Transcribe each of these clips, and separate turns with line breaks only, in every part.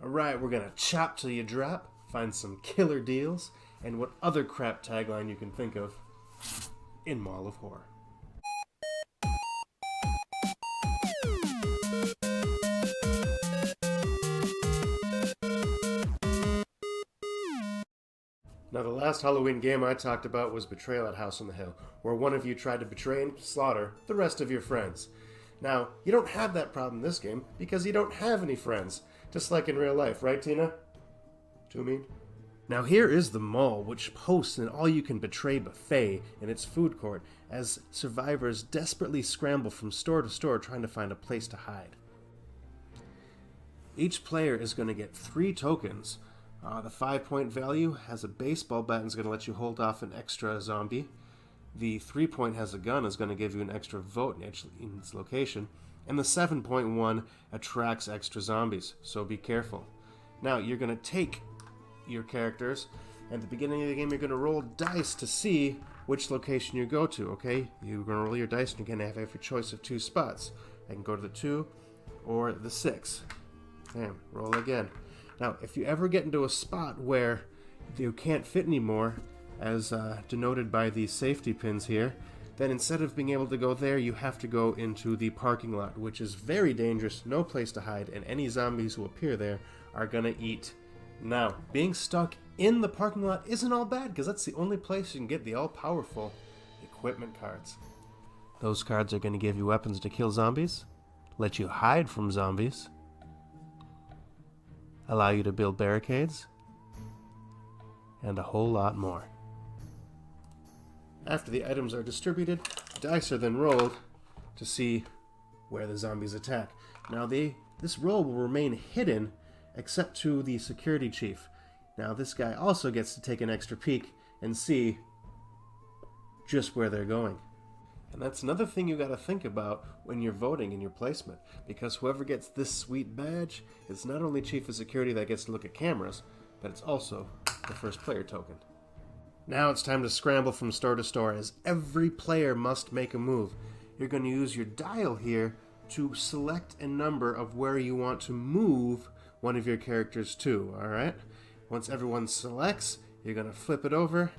Alright, we're gonna chop till you drop, find some killer deals, and what other crap tagline you can think of in Mall of Horror. Now, the last Halloween game I talked about was Betrayal at House on the Hill, where one of you tried to betray and slaughter the rest of your friends. Now, you don't have that problem in this game because you don't have any friends, just like in real life, right, Tina? Too mean? Now, here is the mall, which hosts an all-you-can-betray buffet in its food court as survivors desperately scramble from store to store trying to find a place to hide. Each player is going to get 3 tokens. The 5-point value has a baseball bat and is going to let you hold off an extra zombie. The 3-point has a gun, is going to give you an extra vote in its location. And the 7-point one attracts extra zombies, so be careful. Now, you're going to take your characters, and at the beginning of the game you're going to roll dice to see which location you go to, okay? You're going to roll your dice and you're going to have every choice of 2 spots. I can go to the 2 or the 6. Bam, roll again. Now, if you ever get into a spot where you can't fit anymore, as denoted by these safety pins here, then instead of being able to go there, you have to go into the parking lot, which is very dangerous, no place to hide, and any zombies who appear there are gonna eat. Now, being stuck in the parking lot isn't all bad, because that's the only place you can get the all-powerful equipment cards. Those cards are gonna give you weapons to kill zombies, let you hide from zombies, allow you to build barricades, and a whole lot more. After the items are distributed, dice are then rolled to see where the zombies attack. Now, this roll will remain hidden except to the security chief. Now, this guy also gets to take an extra peek and see just where they're going. And that's another thing you gotta think about when you're voting in your placement, because whoever gets this sweet badge, it's not only Chief of Security that gets to look at cameras, but it's also the first player token. Now it's time to scramble from store to store, as every player must make a move. You're going to use your dial here to select a number of where you want to move one of your characters to, alright? Once everyone selects, you're going to flip it over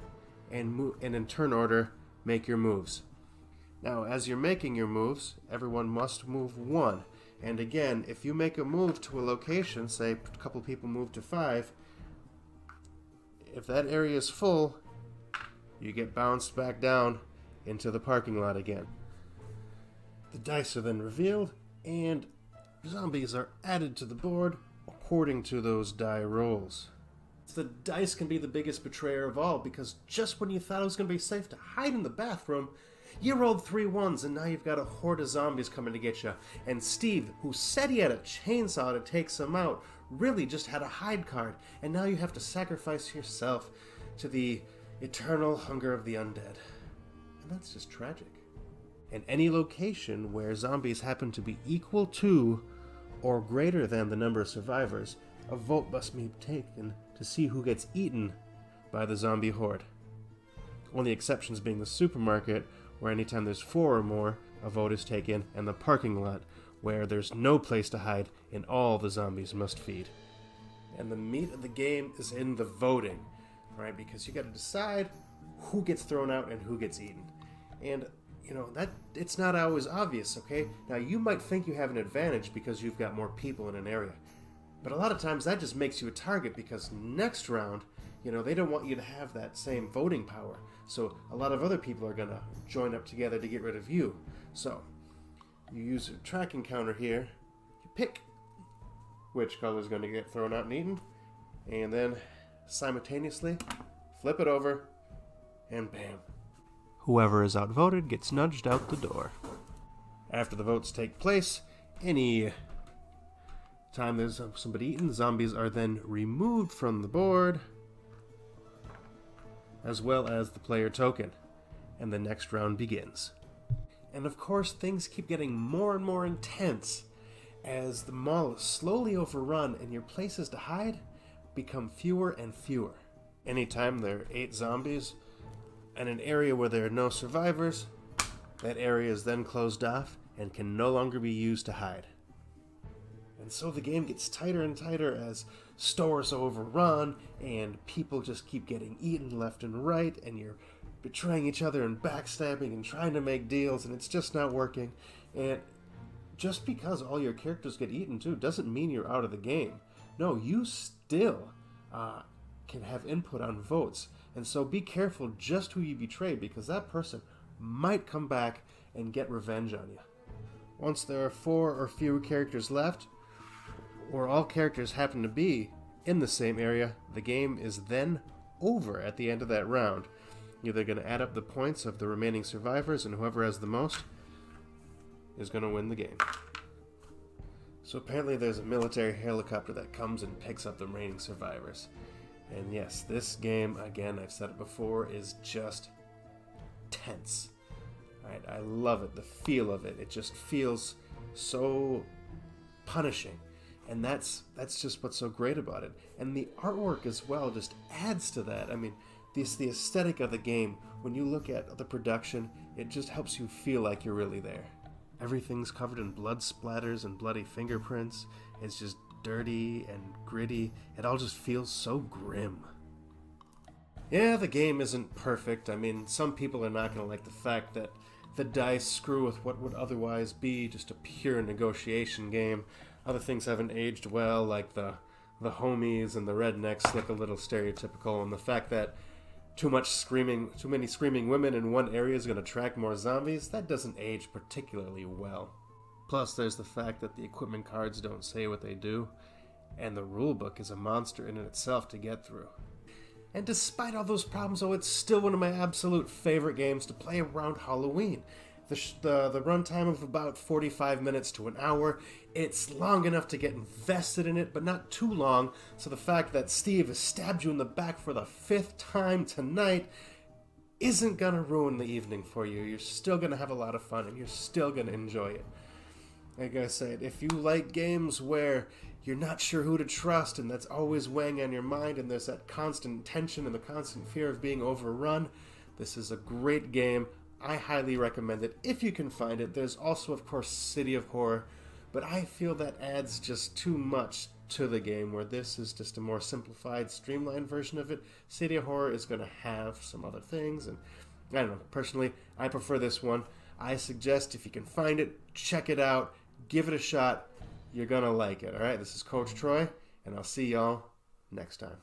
and in turn order make your moves. Now, as you're making your moves, everyone must move 1. And again, if you make a move to a location, say a couple people move to 5, if that area is full, you get bounced back down into the parking lot again. The dice are then revealed, and zombies are added to the board according to those die rolls. The dice can be the biggest betrayer of all, because just when you thought it was going to be safe to hide in the bathroom, you rolled 3 ones, and now you've got a horde of zombies coming to get you. And Steve, who said he had a chainsaw to take some out, really just had a hide card. And now you have to sacrifice yourself to the eternal hunger of the undead. And that's just tragic. In any location where zombies happen to be equal to or greater than the number of survivors, a vote must be taken to see who gets eaten by the zombie horde. Only exceptions being the supermarket, where anytime there's 4 or more, a vote is taken, and the parking lot, where there's no place to hide and all the zombies must feed. And the meat of the game is in the voting, right? Because you got to decide who gets thrown out and who gets eaten. And, you know, that it's not always obvious, okay? Now, you might think you have an advantage because you've got more people in an area. But a lot of times that just makes you a target, because next round, you know, they don't want you to have that same voting power. So a lot of other people are going to join up together to get rid of you. So you use a tracking counter here. You pick which color is going to get thrown out and eaten. And then simultaneously flip it over and bam. Whoever is outvoted gets nudged out the door. After the votes take place, any time there's somebody eaten, zombies are then removed from the board, as well as the player token, and the next round begins. And of course, things keep getting more and more intense as the mall is slowly overrun and your places to hide become fewer and fewer. Anytime there are 8 zombies in an area where there are no survivors, that area is then closed off and can no longer be used to hide. And so the game gets tighter and tighter as stores overrun and people just keep getting eaten left and right, and you're betraying each other and backstabbing and trying to make deals, and it's just not working. And just because all your characters get eaten too doesn't mean you're out of the game. No, you still can have input on votes. And so be careful just who you betray, because that person might come back and get revenge on you. Once there are 4 or fewer characters left, or all characters happen to be in the same area, the game is then over at the end of that round. You're either going to add up the points of the remaining survivors, and whoever has the most is going to win the game. So apparently there's a military helicopter that comes and picks up the remaining survivors. And yes, this game, again, I've said it before, is just tense. Right? I love it, the feel of it. It just feels so punishing. And that's just what's so great about it. And the artwork as well just adds to that. I mean, the aesthetic of the game, when you look at the production, it just helps you feel like you're really there. Everything's covered in blood splatters and bloody fingerprints. It's just dirty and gritty. It all just feels so grim. Yeah, the game isn't perfect. I mean, some people are not going to like the fact that the dice screw with what would otherwise be just a pure negotiation game. Other things haven't aged well, like the homies and the rednecks look a little stereotypical, and the fact that too many screaming women in one area is going to attract more zombies, that doesn't age particularly well. Plus, there's the fact that the equipment cards don't say what they do, and the rulebook is a monster in itself to get through. And despite all those problems, though, it's still one of my absolute favorite games to play around Halloween. The runtime of about 45 minutes to an hour. It's long enough to get invested in it, but not too long, so the fact that Steve has stabbed you in the back for the 5th time tonight isn't going to ruin the evening for you. You're still going to have a lot of fun, and you're still going to enjoy it. Like I said, if you like games where you're not sure who to trust, and that's always weighing on your mind, and there's that constant tension and the constant fear of being overrun, this is a great game. I highly recommend it if you can find it. There's also, of course, City of Horror, but I feel that adds just too much to the game, where this is just a more simplified, streamlined version of it. City of Horror is going to have some other things, and I don't know. Personally, I prefer this one. I suggest if you can find it, check it out, give it a shot. You're going to like it, all right? This is Coach Troy, and I'll see y'all next time.